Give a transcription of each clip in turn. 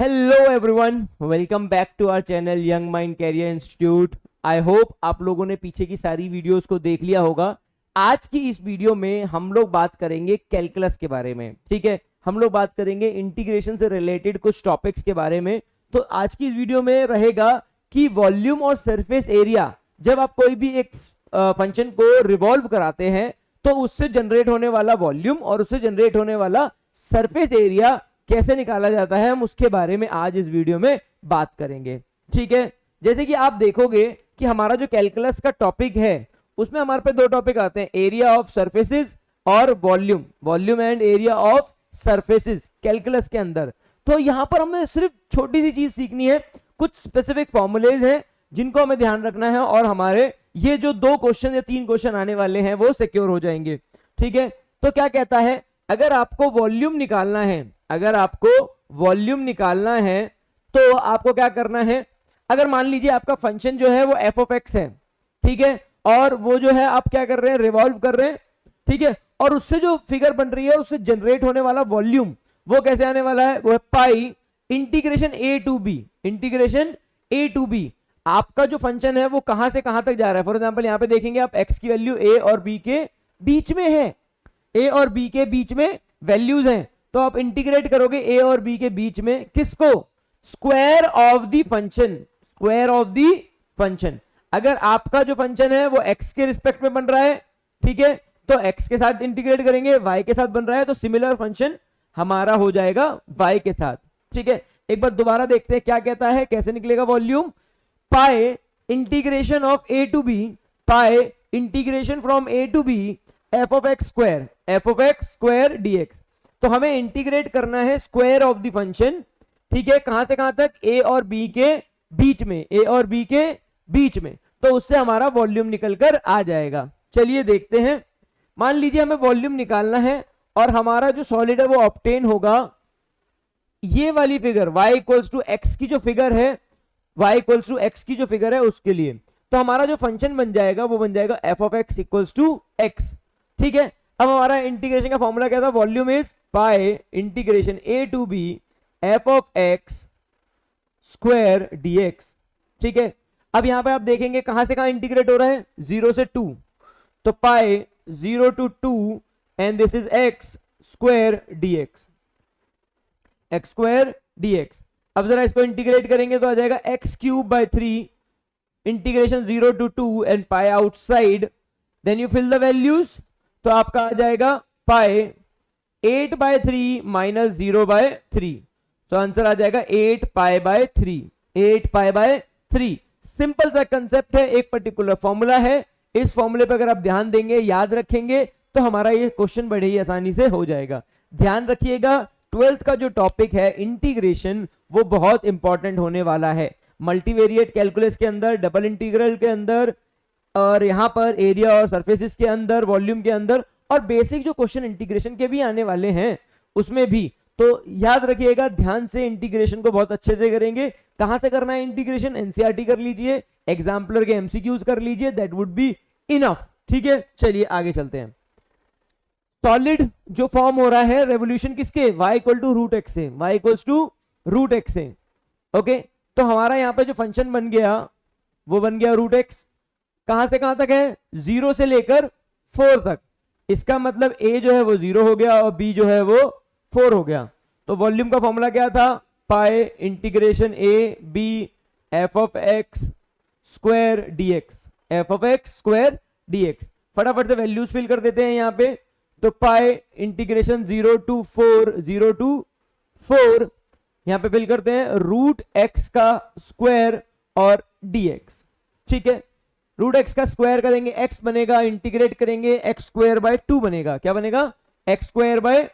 Hello everyone, welcome back to our channel young mind career institute. I hope आप लोगों ने पीछे की सारी वीडियोस को देख लिया होगा। आज की इस वीडियो में हम लोग बात करेंगे कैलकुलस के बारे में। ठीक है, हम लोग बात करेंगे इंटीग्रेशन से रिलेटेड कुछ टॉपिक्स के बारे में। तो आज की इस वीडियो में रहेगा कि वॉल्यूम और सरफेस एरिया, जब आप कोई भी एक फंक्शन को रिवॉल्व कराते हैं तो उससे जनरेट होने वाला वॉल्यूम और उससे जनरेट होने वाला सरफेस एरिया कैसे निकाला जाता है, हम उसके बारे में आज इस वीडियो में बात करेंगे। ठीक है, जैसे कि आप देखोगे कि हमारा जो कैलकुलस का टॉपिक है उसमें हमारे पे दो टॉपिक आते हैं, एरिया ऑफ सरफेसेस और volume and area of surfaces calculus के अंदर। तो यहां पर हमें सिर्फ छोटी सी चीज सीखनी है, कुछ स्पेसिफिक फॉर्मूलेज हैं जिनको हमें ध्यान रखना है और हमारे ये जो 2 क्वेश्चन या 3 क्वेश्चन आने वाले हैं वो सिक्योर हो जाएंगे। ठीक है, तो क्या कहता है, अगर आपको वॉल्यूम निकालना है, तो आपको क्या करना है। अगर मान लीजिए आपका फंक्शन जो है वो एफ ऑफ एक्स है, ठीक है, और वो जो है आप क्या कर रहे हैं, रिवॉल्व कर रहे हैं। ठीक है, और उससे जो फिगर बन रही है उससे जनरेट होने वाला वॉल्यूम वो कैसे आने वाला है, वो है pi integration A to B. आपका जो फंक्शन है वो कहां से कहां तक जा रहा है। फॉर एग्जांपल यहां पे देखेंगे आप, एक्स की वैल्यू ए और बी के बीच में है, ए और बी के बीच में वैल्यूज हैं, तो आप इंटीग्रेट करोगे ए और बी के बीच में किसको, स्क्वायर ऑफ द फंक्शन। अगर आपका जो फंक्शन है वो एक्स के रिस्पेक्ट में बन रहा है, ठीक है, तो एक्स के साथ इंटीग्रेट करेंगे, वाई के साथ बन रहा है तो सिमिलर फंक्शन हमारा हो जाएगा वाई के साथ। ठीक है, एक बार दोबारा देखते हैं क्या कहता है, कैसे निकलेगा volume. Pi integration of A to B, pi integration from A to B F of X square DX. तो हमें इंटीग्रेट करना है स्क्वायर ऑफ द फंक्शन, ठीक है, कहां से कहां तक, ए और बी के बीच में, तो उससे हमारा वॉल्यूम निकलकर आ जाएगा। चलिए देखते हैं। मान लीजिए हमें वॉल्यूम निकालना है और हमारा जो सॉलिड है वो ऑब्टेन होगा ये वाली figure y equals to X की जो फिगर है, उसके लिए। तो हमारा जो फंक्शन बन जाएगा वो बन जाएगा F of X equals to X. ठीक है, अब हमारा इंटीग्रेशन का फॉर्मूला क्या था, volume is pi integration A to B F of X square DX. ठीक है, अब यहां पे आप देखेंगे कहां से कहां इंटीग्रेट हो रहा है, 0 से 2, तो pi 0 to 2 and this is X square DX. अब जरा इसको इंटीग्रेट करेंगे तो आ जाएगा X cube by 3 integration 0 to 2 and pi outside, then you fill the values, तो आपका आ जाएगा पाई 8/3 माइनस 0/3, तो आंसर आ जाएगा 8 पाई बाय 3। सिंपल सा कंसेप्ट है, एक पर्टिकुलर फॉर्मूला है, इस फॉर्मूले पर अगर आप ध्यान देंगे, याद रखेंगे, तो हमारा ये क्वेश्चन बड़े ही आसानी से हो जाएगा। ध्यान रखिएगा 12th का जो टॉपिक है इंटीग्रेशन वो बहुत इंपॉर्टेंट होने वाला है। मल्टीवेरिएट कैलकुलस के अंदर, डबल इंटीग्रल के अंदर, और यहां पर एरिया और सरफेसेस के अंदर, वॉल्यूम के अंदर, और बेसिक जो क्वेश्चन इंटीग्रेशन के भी आने वाले हैं उसमें भी। तो याद रखिएगा, ध्यान से इंटीग्रेशन को बहुत अच्छे से करेंगे। कहां से करना है इंटीग्रेशन, एनसीईआरटी कर लीजिए, एग्जाम्पलर के एमसीक्यूज कर लीजिए, दैट वुड बी इनफ। ठीक है, चलिए आगे चलते हैं। सॉलिड जो फॉर्म हो रहा है रेवोल्यूशन किसके, y equal to root X से। ओके, तो हमारा यहां पे जो फंक्शन बन गया वो बन गया रूट एक्स। कहां से कहां तक है, 0 से लेकर 4 तक। इसका मतलब a जो है वो 0 हो गया और b जो है वो 4 हो गया। तो वॉल्यूम का फॉर्मूला क्या था, pi integration a b F of X square DX. फटाफट से वैल्यूज फिल कर देते हैं यहां पे। तो पाई इंटीग्रेशन 0 to 4 यहां पे फिल करते हैं, रूट एक्स का स्क्वायर और डीएक्स। ठीक है, रूट एक्स का स्क्वायर करेंगे, एक्स बनेगा, इंटीग्रेट करेंगे, एक्स स्क्वायर बाय 2 बनेगा। क्या बनेगा, एक्स स्क्वायर बाय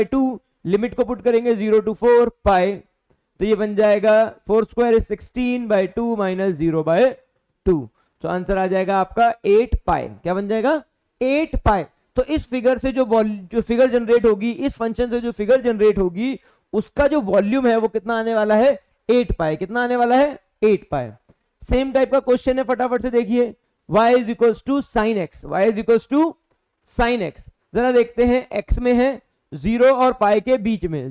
2। लिमिट को पुट करेंगे 0 to 4 पाई, तो ये बन जाएगा 4 स्क्वायर इज 16/2 माइनस 0/2, तो आंसर आ जाएगा आपका 8 पाई। क्या बन जाएगा, 8 पाई। तो इस फिगर से जो फिगर जनरेट होगी, इस फंक्शन से जो फिगर जनरेट होगी, उसका जो वॉल्यूम है वो कितना आने वाला है, 8 पाई। कितना आने वाला है, 8 पाई। सेम टाइप का क्वेश्चन है, फटाफट से देखिए, y is equals to sine X. जरा देखते हैं, x में है 0 और पाई के बीच में,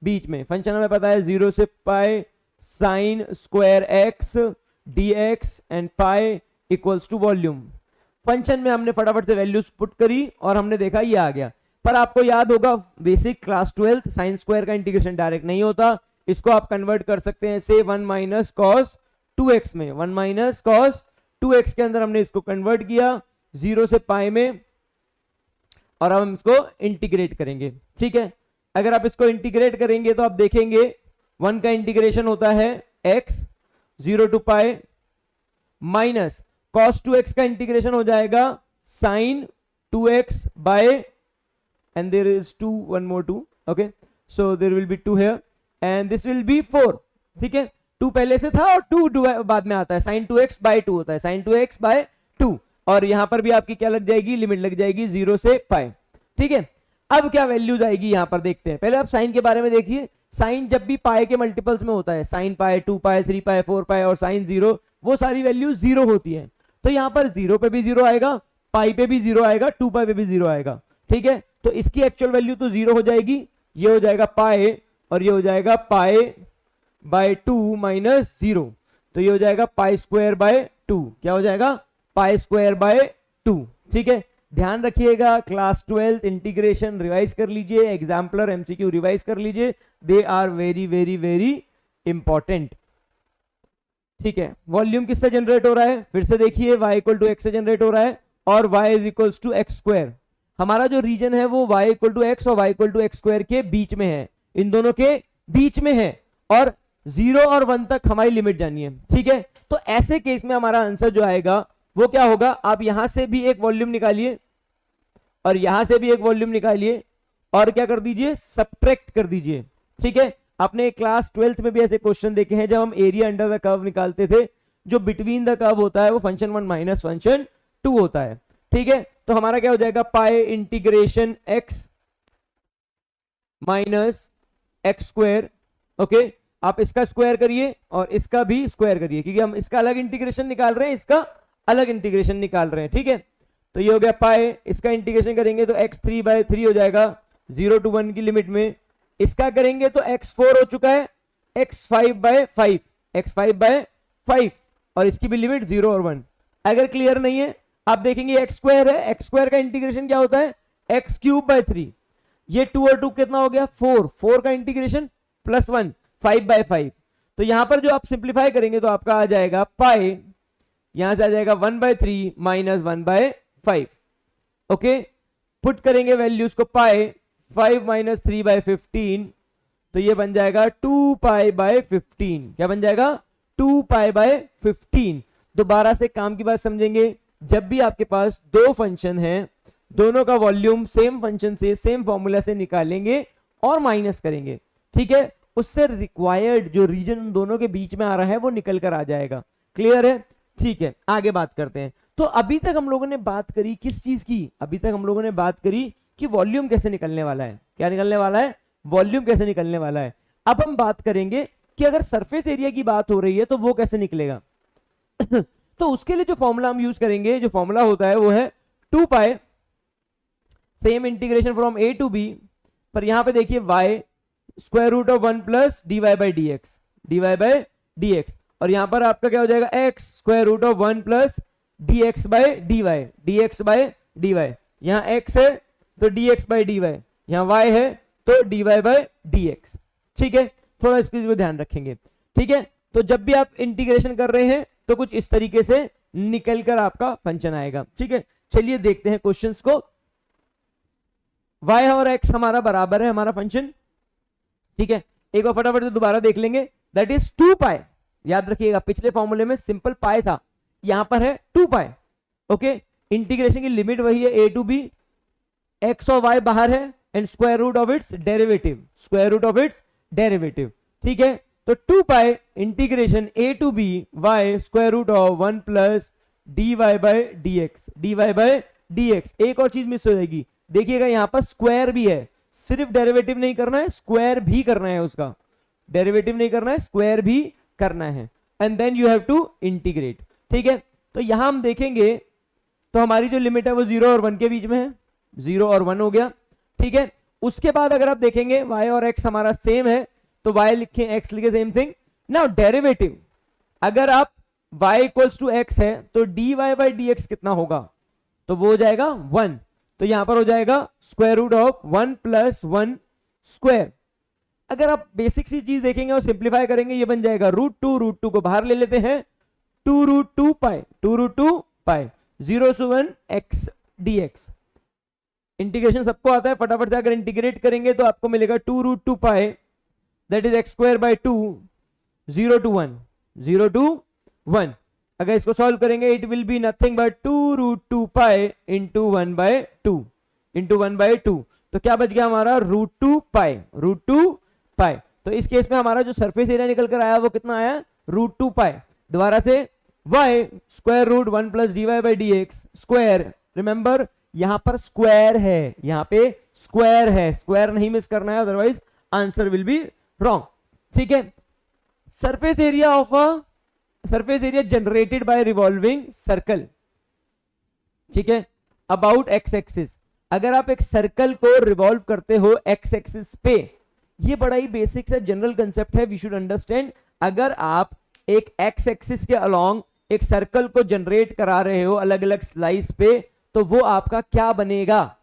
बीच में। फंक्शन हमें पता है 0 से pi sine square X dx and pi equals to volume. Function में हमने फटाफट से वैल्यूज पुट करी और हमने देखा ये आ गया। पर आपको याद होगा बेसिक क्लास 12 साइन स्क्वायर का इंटीग्रेशन डायरेक्ट नहीं होता, इसको आप कन्वर्ट कर सकते हैं से 1 माइनस कॉस 2x में। 1 माइनस कॉस 2x के अंदर हमने इसको कन्वर्ट किया 0 से पाई में, और अब हम इसको इंटीग्रेट करेंगे। ठीक है, अगर आप इसको इंटीग्रेट करेंगे तो आप देखेंगे 1 का इंटीग्रेशन होता है x 0 to pi minus cos 2x का इंटीग्रेशन हो जाएगा sin 2x by, and there is 2 one more 2, okay, so there will be 2 here and this will be 4। ठीक है, 2 पहले से था और 2 बाद में आता है, sin 2x बाय 2 होता है, sin 2x बाय 2, और यहां पर भी आपकी क्या लग जाएगी, लिमिट लग जाएगी 0 से पाई। ठीक है, अब क्या वैल्यूज आएगी यहां पर देखते हैं। पहले आप साइन के बारे में देखिए, साइन जब भी पाई के मल्टीपल्स में होता है, साइन पाई 2 पाई 3 पाई 4 पाई और साइन 0, वो सारी वैल्यू 0 होती है। तो यहां पर 0 पे भी 0 आएगा, पाई पे भी 0 आएगा, 2 पाई पे भी 0 आएगा। ठीक है, तो इसकी एक्चुअल वैल्यू तो 0 हो जाएगी, ये हो जाएगा पाई और ये हो जाएगा पाई बाय 2 माइनस 0, तो ये हो जाएगा पाई स्क्वायर बाय 2। क्या हो जाएगा, पाई स्क्वायर बाय 2। ठीक है, ध्यान रखिएगा क्लास 12 इंटीग्रेशन रिवाइज कर लीजिए, एग्जाम्पलर एमसीक्यू रिवाइज कर लीजिए, they are very very very important. ठीक है, वॉल्यूम किससे जनरेट हो रहा है, फिर से देखिए y इक्वल टू एक्स से जनरेट हो रहा है और y is equal to X square. हमारा जो रीजन है वो y इक्वल टू एक्स और y equal to X square के बीच में है, इन दोनों के बीच में है, और 0 और 1 तक हमारी लिमिट जानी है। ठीक है, तो ऐसे केस में हमारा आंसर जो आएगा वो क्या होगा, आप यहां से भी एक वॉल्यूम निकालिए और यहां से भी एक वॉल्यूम निकालिए और क्या कर दीजिए, सब्ट्रैक्ट कर दीजिए। ठीक है, आपने क्लास 12th में भी ऐसे क्वेश्चन देखे हैं जब हम एरिया अंडर द कर्व निकालते थे, जो बिटवीन द कर्व होता है वो फंक्शन 1 माइनस फंक्शन 2 होता है। ठीक है, तो हमारा क्या हो जाएगा, पाई integration x minus x square. Okay, आप इसका स्क्वायर करिए और इसका भी स्क्वायर करिए, क्योंकि हम इसका अलग इंटीग्रेशन निकाल रहे हैं, इसका अलग इंटीग्रेशन निकाल रहे हैं। ठीक है, तो ये हो गया पाई, इसका इंटीग्रेशन करेंगे तो x 3 बाय 3 हो जाएगा 0 टू 1 की लिमिट में, इसका करेंगे तो x 4 हो चुका है, x 5 बाय 5, x 5 बाय 5, और इसकी भी लिमिट 0 और 1। अगर क्लियर नहीं है आप देखेंगे x स्क्वायर है, x स्क्वायर का इंटीग्रेशन क्या होता है, x क्यूब बाय 3, ये 2 और 2 कितना हो गया 4, 4 का इंटीग्रेशन प्लस 1 5 बाय 5। तो यहां पर जो आप सिंप्लीफाई करेंगे तो आपका आ जाएगा पाई, यहां से आ जाएगा 1 by 3 minus 1 by 5। Okay, put करेंगे वैल्यूज को, पाई 5 माइनस 3 बाय 15, तो ये बन जाएगा 2 पाई बाय 15। क्या बन जाएगा, 2 पाई बाय 15। दोबारा से काम की बात समझेंगे, जब भी आपके पास दो फंक्शन हैं, दोनों का वॉल्यूम सेम फंक्शन से सेम फॉर्मूला से निकालेंगे और माइनस करेंगे। ठीक है, उससे रिक्वायर्ड जो रीजन दोनों के बीच में आ रहा है वो निकल कर आ जाएगा। क्लियर है, ठीक है, आगे बात करते हैं। तो अभी तक हम लोगों ने बात करी किस चीज की, अभी तक हम लोगों ने बात करी कि वॉल्यूम कैसे निकलने वाला है, क्या निकलने वाला है, वॉल्यूम कैसे निकलने वाला है। अब हम बात करेंगे कि अगर सरफेस एरिया की बात हो रही है तो वो कैसे निकलेगा। तो उसके लिए जो फॉर्मूला हम यूज करेंगे, जो फॉर्मूला होता है वो है 2 pi same integration from a to b, पर यहां पे देखिए y square root of 1 plus dy by dx, और यहां पर आपका क्या हो जाएगा, x square root of 1 plus dx by dy, यहां x है तो dx बाई dy, यहां y है तो dy बाई dx। ठीक है, थोड़ा इस चीज को ध्यान रखेंगे। ठीक है, तो जब भी आप इंटीग्रेशन कर रहे हैं तो कुछ इस तरीके से निकल कर आपका फंक्शन आएगा। ठीक है, चलिए देखते हैं क्वेश्चंस को। y और x हमारा बराबर है, हमारा फंक्शन। ठीक है, एक बार फटाफट से दोबारा देख लेंगे, दैट इज 2 पाई। याद रखिएगा पिछले फॉर्मूले में सिंपल पाई था, यहां पर है 2 पाई। ओके, इंटीग्रेशन की लिमिट वही है a टू b, x और y बाहर है and square root of its derivative. ठीक है, तो 2 pi integration a to b y square root of 1 plus dy by dx। एक और चीज मिस हो जाएगी, देखिएगा यहां पर स्क्वायर भी है, सिर्फ डेरिवेटिव नहीं करना है, स्क्वायर भी करना है, उसका डेरिवेटिव नहीं करना है, स्क्वायर भी करना है, and then you have to integrate. ठीक है, तो यहां हम देखेंगे तो हमारी जो लिमिट है वो 0 और 1 के बीच में है, 0 और 1 हो गया। ठीक है, उसके बाद अगर आप देखेंगे y और x हमारा सेम है तो y लिखें, x लिखे, सेम थिंग। नाउ डेरिवेटिव, अगर आप y इक्वल्स टू x है तो dy बाई dx कितना होगा, तो वो हो जाएगा 1। तो यहां पर हो जाएगा square root of 1 plus 1 square. अगर आप बेसिक सी चीज देखेंगे और सिंप्लीफाई करेंगे, ये बन जाएगा √2 को बाहर ले लेते हैं, 2√2 पाई 0 से 1 x dx। इंटीग्रेशन सबको आता है, फटाफट से अगर इंटीग्रेट करेंगे तो आपको मिलेगा 2√2 pi that is x square by 2 0 to 1। अगर इसको सॉल्व करेंगे it will be nothing but 2√2 pi into 1/2। तो क्या बच गया हमारा, √2 पाई। तो इस केस में हमारा जो सरफेस एरिया निकल कर आया वो कितना आया, √2 पाई। दोबारा से y square root 1 plus dy by dx square, remember यहां पर स्क्वायर है, यहां पे स्क्वायर है, स्क्वायर नहीं मिस करना है otherwise answer will be wrong. ठीक है, surface area generated by revolving circle. ठीक है, अबाउट एक्स एक्सिस, अगर आप एक सर्कल को रिवॉल्व करते हो एक्स एक्सिस पे, ये बड़ा ही बेसिक सा जनरल कंसेप्ट है, वी शुड अंडरस्टैंड। अगर आप एक एक्स एक्सिस के अलोंग एक सर्कल को जनरेट करा रहे हो अलग अलग स्लाइस पे, तो वो आपका क्या बनेगा,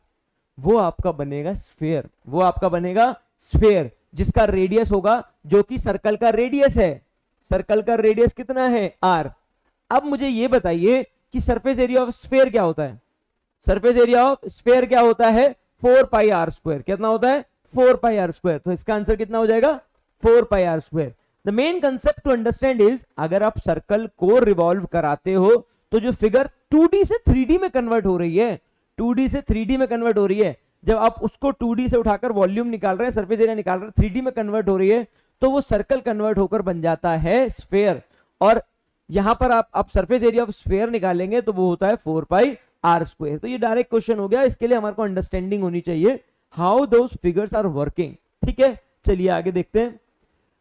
वो आपका बनेगा स्फीयर। वो आपका बनेगा स्फीयर जिसका रेडियस होगा, जो कि सर्कल का रेडियस है। सर्कल का रेडियस कितना है, r। अब मुझे ये बताइए कि सरफेस एरिया ऑफ स्फीयर क्या होता है। सरफेस एरिया ऑफ स्फीयर क्या होता है, 4 पाई r स्क्वायर। कितना होता है, 4 पाई r स्क्वायर। तो इसका आंसर कितना हो जाएगा, 4 pi r square. The main concept to understand is, अगर आप सर्कल को रिवॉल्व कराते हो तो जो फिगर 2D से 3D में कन्वर्ट हो रही है, 2D से 3D में कन्वर्ट हो रही है, जब आप उसको 2D से उठाकर वॉल्यूम निकाल रहे हैं, सरफेस एरिया निकाल रहे हैं, 3D में कन्वर्ट हो रही है, तो वो सर्कल कन्वर्ट होकर बन जाता है स्फीयर। और यहां पर आप सरफेस एरिया ऑफ स्फीयर निकालेंगे तो वो होता है 4 पाई r स्क्वायर। तो ये डायरेक्ट क्वेश्चन हो गया, इसके लिए हमारे को अंडरस्टैंडिंग होनी चाहिए how those figures are working. ठीक है, चलिए आगे देखते हैं।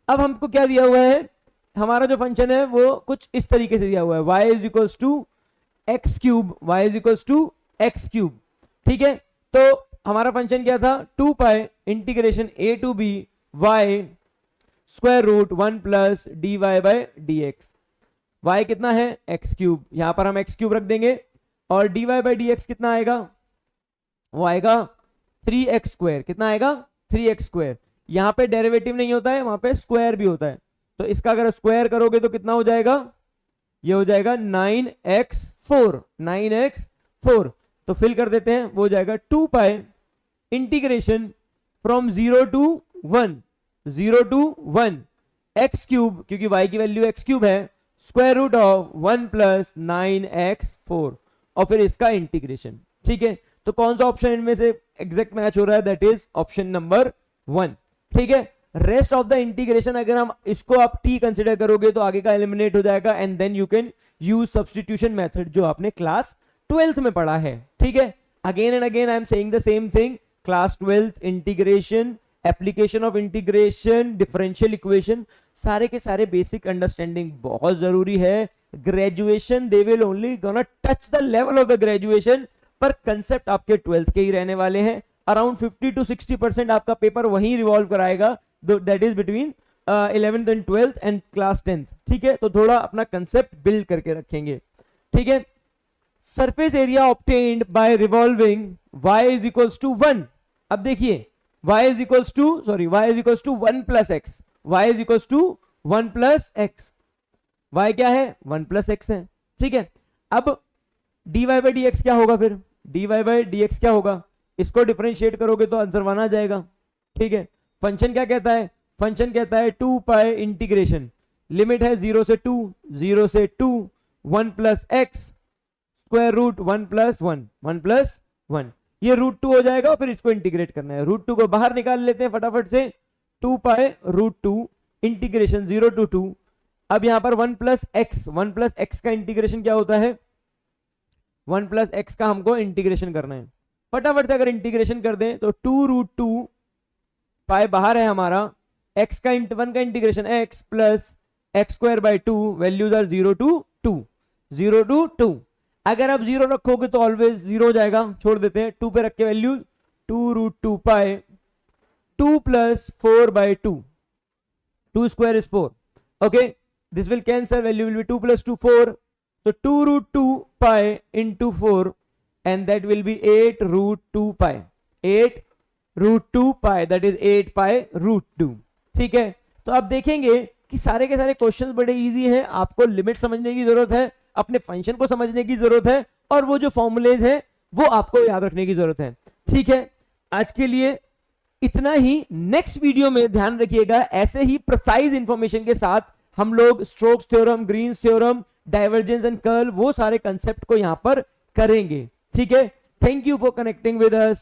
अब हमको क्या दिया हुआ है, हमारा जो फंक्शन है वो कुछ इस तरीके से दिया हुआ है, y is equals to X cube. ठीक है, तो हमारा फंक्शन क्या था, 2 pi integration a to b y square root 1 plus dy by dx। y कितना है, एक्स क्यूब, यहां पर हम एक्स क्यूब रख देंगे, और dy बाई dx कितना आएगा, वो आएगा 3x स्क्वायर। कितना आएगा, 3x स्क्वायर। यहां पे डेरिवेटिव नहीं होता है, वहां पे स्क्वायर भी होता है, तो इसका अगर स्क्वायर करोगे तो कितना हो जाएगा, ये हो जाएगा 9x4। तो फिल कर देते हैं, वो हो जाएगा 2 pi integration from 0 to 1 X cube, क्योंकि y की वैल्यू एक्स क्यूब है, square root of 1 plus 9x4, और फिर इसका इंटीग्रेशन। ठीक है, तो कौन सा ऑप्शन इनमें से एग्जैक्ट मैच हो रहा है, दैट इज ऑप्शन नंबर 1। ठीक है, रेस्ट ऑफ द इंटीग्रेशन अगर हम इसको आप t कंसिडर करोगे तो आगे का एलिमिनेट हो जाएगा, and then you can use substitution method जो आपने क्लास 12th में पढ़ा है। ठीक है, again and again I am saying the same thing, class 12th integration, application of integration, differential equation, सारे के सारे बेसिक अंडरस्टैंडिंग बहुत जरूरी है। Graduation they will only gonna touch the level of the graduation, पर कंसेप्ट आपके 12th के ही रहने वाले हैं। अराउंड 50 to 60% आपका पेपर वहीं रिवॉल्व कराएगा, that is between 11th and 12th and class 10th। ठीक है, तो थोड़ा अपना कंसेप्ट बिल्ड करके रखेंगे। ठीक है, surface area obtained by revolving y is equals to 1। अब देखिए y is equals to 1 plus X, y is equals to 1 plus X, y क्या है, 1 प्लस एक्स है। ठीक है, अब dy बाई dx क्या होगा, फिर dy बाई dx क्या होगा, इसको डिफरेंशिएट करोगे तो आंसर 1 आ जाएगा। ठीक है, फंक्शन क्या कहता है, फंक्शन कहता है 2 पाई इंटीग्रेशन, लिमिट है 0 से 2 1 plus X square root 1 plus 1, ये √2 हो जाएगा, और फिर इसको इंटीग्रेट करना है। √2 को बाहर निकाल लेते हैं फटाफट से, 2 पाई √2 इंटीग्रेशन 0 to 2। अब यहां पर 1 प्लस एक्स का इंटीग्रेशन क्या होता है, 1 प्लस एक्स का हमको इंटीग्रेशन करना है। फटाफट से अगर इंटीग्रेशन कर दें तो 2√2 पाई बाहर है हमारा, x का 1 का integration x plus X square by 2, values are 0 to 2। अगर आप 0 रखोगे तो ऑलवेज 0 हो जाएगा, छोड़ देते हैं, 2 पे रख के value 2√2 pi 2 plus 4 by 2. 2 square is 4. Okay, this will cancel, value will be 2 plus 2 4. So 2 root 2 pi into 4 and that will be 8 root 2 pi. 8 root 2 pi, that is 8 pi root 2. ठीक है, तो आप देखेंगे कि सारे के सारे क्वेश्चंस बड़े इजी हैं, आपको लिमिट समझने की जरूरत है, अपने फंक्शन को समझने की जरूरत है और वो जो फॉर्मूलेज हैं वो आपको याद रखने की जरूरत है। ठीक है, आज के लिए इतना ही। नेक्स्ट वीडियो में ध्यान रखिएगा ऐसे ही प्रिसाइज इंफॉर्मेशन के साथ हम लोग Stokes theorem, Green's theorem, divergence and curl, वो सारे कंसेप्ट को यहां पर करेंगे। ठीक है, thank you for connecting with us.